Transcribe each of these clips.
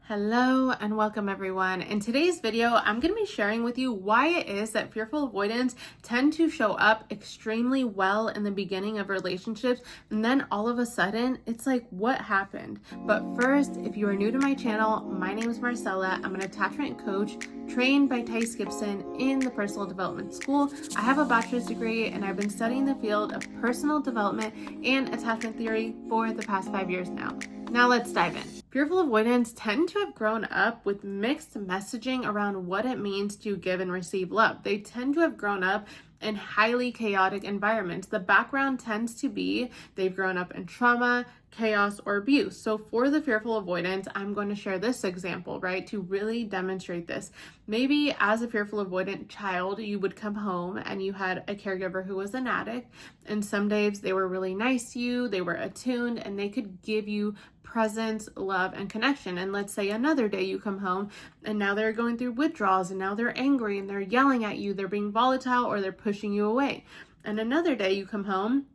Hello and welcome everyone. In today's video, I'm going to be sharing with you why it is that fearful avoidants tend to show up extremely well in the beginning of relationships, and then all of a sudden, it's like, what happened? But first, if you are new to my channel, my name is Marcella. I'm an attachment coach trained by Tice Gibson in the Personal Development School. I have a bachelor's degree and I've been studying the field of personal development and attachment theory for the past 5 years now. Now let's dive in. Fearful avoidants tend to have grown up with mixed messaging around what it means to give and receive love. They tend to have grown up in highly chaotic environments. The background tends to be they've grown up in trauma, chaos, or abuse. So for the fearful avoidant, I'm going to share this example, right, to really demonstrate this. Maybe as a fearful avoidant child, you would come home and you had a caregiver who was an addict, and some days they were really nice to you, they were attuned, and they could give you presence, love, and connection. And let's say another day you come home and now they're going through withdrawals and now they're angry and they're yelling at you, they're being volatile, or they're pushing you away. And another day you come home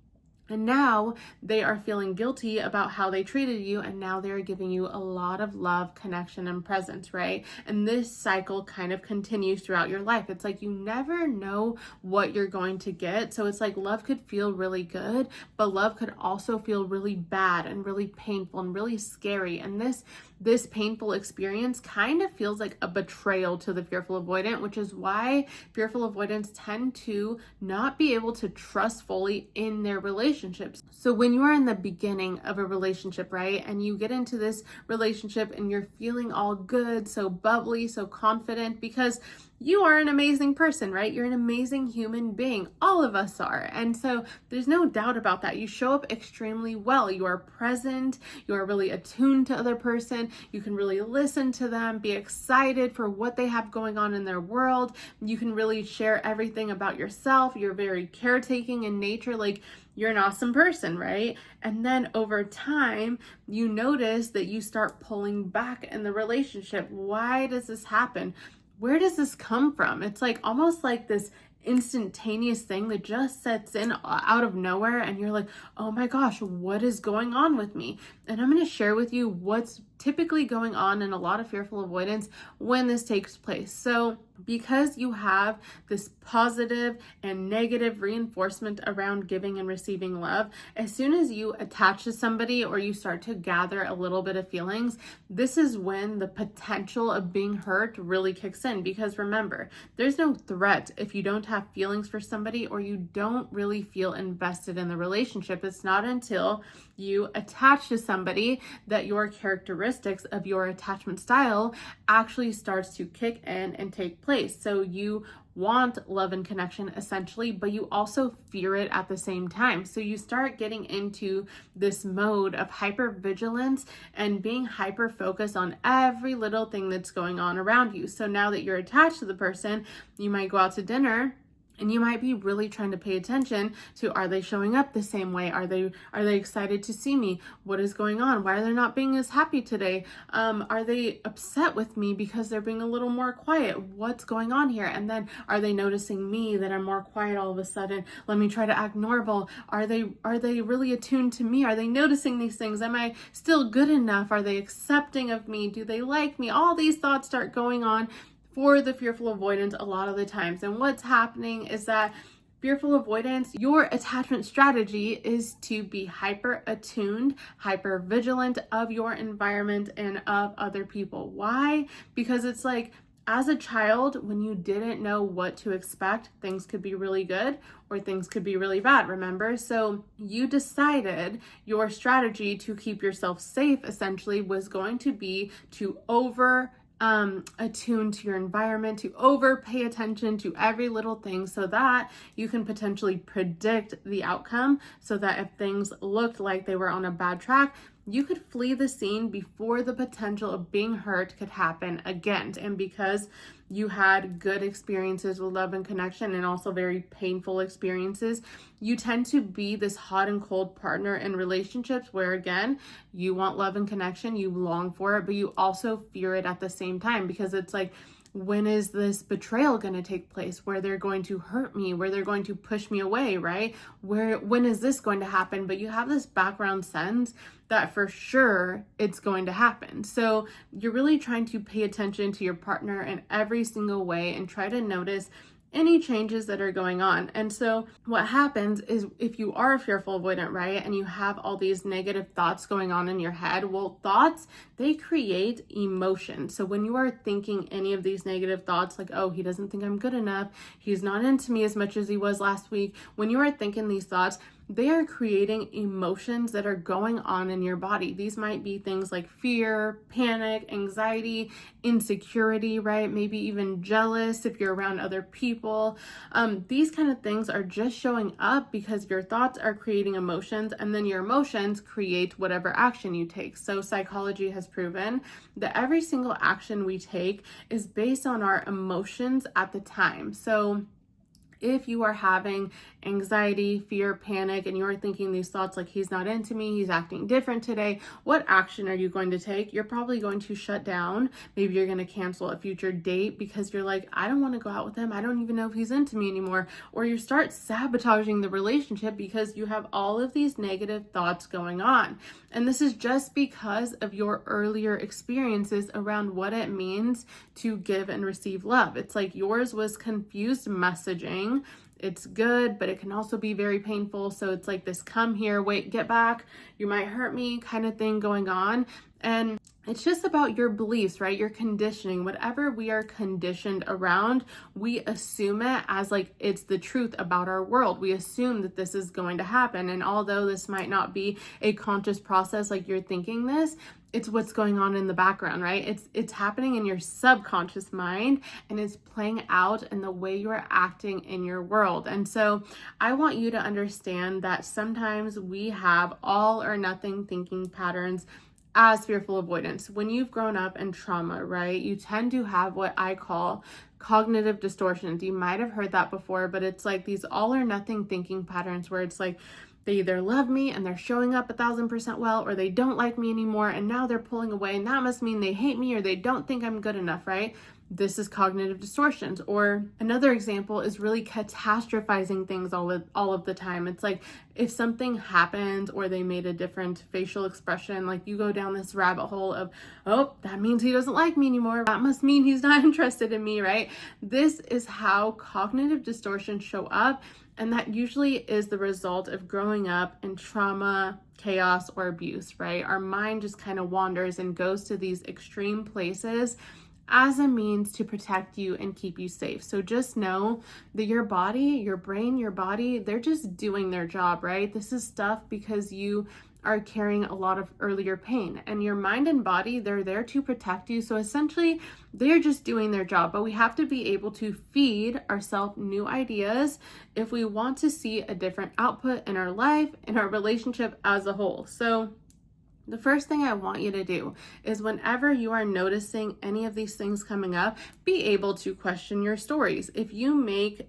and now they are feeling guilty about how they treated you, and now they're giving you a lot of love, connection, and presence, right? And this cycle kind of continues throughout your life. It's like you never know what you're going to get. So it's like love could feel really good, but love could also feel really bad and really painful and really scary. And this painful experience kind of feels like a betrayal to the fearful avoidant, which is why fearful avoidants tend to not be able to trust fully in their relationships. So when you are in the beginning of a relationship, right, and you get into this relationship and you're feeling all good, so bubbly, so confident, because you are an amazing person, right? You're an amazing human being. All of us are. And so there's no doubt about that. You show up extremely well. You are present. You are really attuned to other person. You can really listen to them, be excited for what they have going on in their world. You can really share everything about yourself. You're very caretaking in nature. Like, you're an awesome person, right? And then over time, you notice that you start pulling back in the relationship. Why does this happen? Where does this come from? It's like almost like this instantaneous thing that just sets in out of nowhere, and you're like, oh my gosh, what is going on with me? And I'm going to share with you what's typically going on in a lot of fearful avoidance when this takes place. So because you have this positive and negative reinforcement around giving and receiving love, as soon as you attach to somebody or you start to gather a little bit of feelings, this is when the potential of being hurt really kicks in. Because remember, there's no threat if you don't have feelings for somebody or you don't really feel invested in the relationship. It's not until you attach to somebody that your characteristics of your attachment style actually starts to kick in and take place. So you want love and connection essentially, but you also fear it at the same time. So you start getting into this mode of hypervigilance and being hyper focused on every little thing that's going on around you. So now that you're attached to the person, you might go out to dinner and you might be really trying to pay attention to, are they showing up the same way? Are they excited to see me? What is going on? Why are they not being as happy today? Are they upset with me because they're being a little more quiet? What's going on here? And then are they noticing me that I'm more quiet all of a sudden? Let me try to act normal. Are they really attuned to me? Are they noticing these things? Am I still good enough? Are they accepting of me? Do they like me? All these thoughts start going on for the fearful avoidant a lot of the times. And what's happening is that fearful avoidance, your attachment strategy is to be hyper attuned, hyper vigilant of your environment and of other people. Why? Because it's like, as a child, when you didn't know what to expect, things could be really good or things could be really bad, remember? So you decided your strategy to keep yourself safe essentially was going to be to attune to your environment, to pay attention to every little thing so that you can potentially predict the outcome, so that if things looked like they were on a bad track, you could flee the scene before the potential of being hurt could happen again. And because you had good experiences with love and connection and also very painful experiences, you tend to be this hot and cold partner in relationships where, again, you want love and connection, you long for it, but you also fear it at the same time, because it's like, when is this betrayal going to take place, where they're going to hurt me, where they're going to push me away, right? When is this going to happen? But you have this background sense that for sure it's going to happen. So you're really trying to pay attention to your partner in every single way and try to notice any changes that are going on. And so what happens is, if you are a fearful avoidant, right, and you have all these negative thoughts going on in your head, well, thoughts, they create emotion. So when you are thinking any of these negative thoughts, like, oh, he doesn't think I'm good enough, he's not into me as much as he was last week, when you are thinking these thoughts, they are creating emotions that are going on in your body. These might be things like fear, panic, anxiety, insecurity, right? Maybe even jealous if you're around other people. These kind of things are just showing up because your thoughts are creating emotions, and then your emotions create whatever action you take. So psychology has proven that every single action we take is based on our emotions at the time. So if you are having anxiety, fear, panic, and you're thinking these thoughts like, he's not into me, he's acting different today, what action are you going to take? You're probably going to shut down. Maybe you're going to cancel a future date because you're like, I don't want to go out with him. I don't even know if he's into me anymore. Or you start sabotaging the relationship because you have all of these negative thoughts going on. And this is just because of your earlier experiences around what it means to give and receive love. It's like yours was confused messaging. It's good, but it can also be very painful. So it's like this come here, wait, get back, you might hurt me kind of thing going on. And it's just about your beliefs, right? Your conditioning, whatever we are conditioned around, we assume it as like it's the truth about our world. We assume that this is going to happen. And although this might not be a conscious process, like you're thinking this, it's what's going on in the background, right? It's happening in your subconscious mind, and it's playing out in the way you are acting in your world. And so I want you to understand that sometimes we have all or nothing thinking patterns as fearful avoidance. When you've grown up in trauma, right, you tend to have what I call cognitive distortions. You might have heard that before, but it's like these all or nothing thinking patterns where it's like, they either love me and they're showing up 1,000% well, or they don't like me anymore and now they're pulling away, and that must mean they hate me or they don't think I'm good enough, right? This is cognitive distortions. Or another example is really catastrophizing things all of the time. It's like if something happens or they made a different facial expression, like you go down this rabbit hole of, oh, that means he doesn't like me anymore. That must mean he's not interested in me, right? This is how cognitive distortions show up. And that usually is the result of growing up in trauma, chaos, or abuse, right? Our mind just kind of wanders and goes to these extreme places as a means to protect you and keep you safe. So just know that your body, your brain, your body, they're just doing their job, right? This is stuff because you are carrying a lot of earlier pain, and your mind and body, they're there to protect you. So essentially they're just doing their job, but we have to be able to feed ourselves new ideas if we want to see a different output in our life, in our relationship as a whole. So the first thing I want you to do is whenever you are noticing any of these things coming up, be able to question your stories. If you make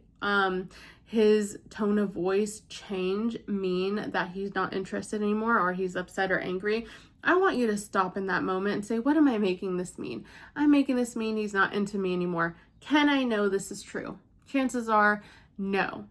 his tone of voice change mean that he's not interested anymore, or he's upset or angry, I want you to stop in that moment and say, what am I making this mean? I'm making this mean he's not into me anymore. Can I know this is true? Chances are no.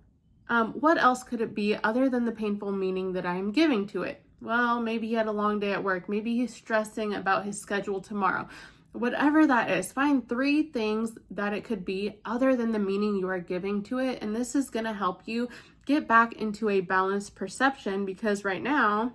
What else could it be other than the painful meaning that I am giving to it? Well, maybe he had a long day at work. Maybe he's stressing about his schedule tomorrow. Whatever that is, find 3 things that it could be other than the meaning you are giving to it. And this is going to help you get back into a balanced perception, because right now,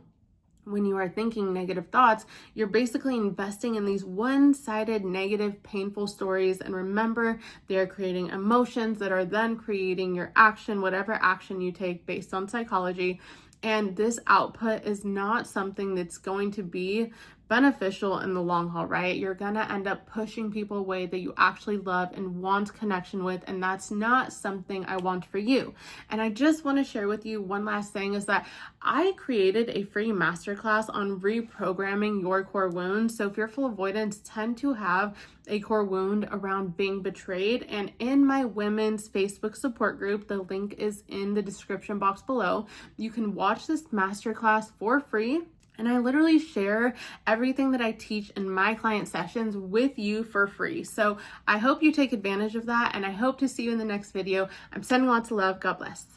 when you are thinking negative thoughts, you're basically investing in these one-sided negative, painful stories. And remember, they're creating emotions that are then creating your action, whatever action you take based on psychology. And this output is not something that's going to be beneficial in the long haul, right? You're gonna end up pushing people away that you actually love and want connection with, and that's not something I want for you. And I just want to share with you one last thing is that I created a free masterclass on reprogramming your core wounds. So fearful avoidants tend to have a core wound around being betrayed, and in my women's Facebook support group, the link is in the description box below, you can watch this masterclass for free. And I literally share everything that I teach in my client sessions with you for free. So I hope you take advantage of that, and I hope to see you in the next video. I'm sending lots of love. God bless.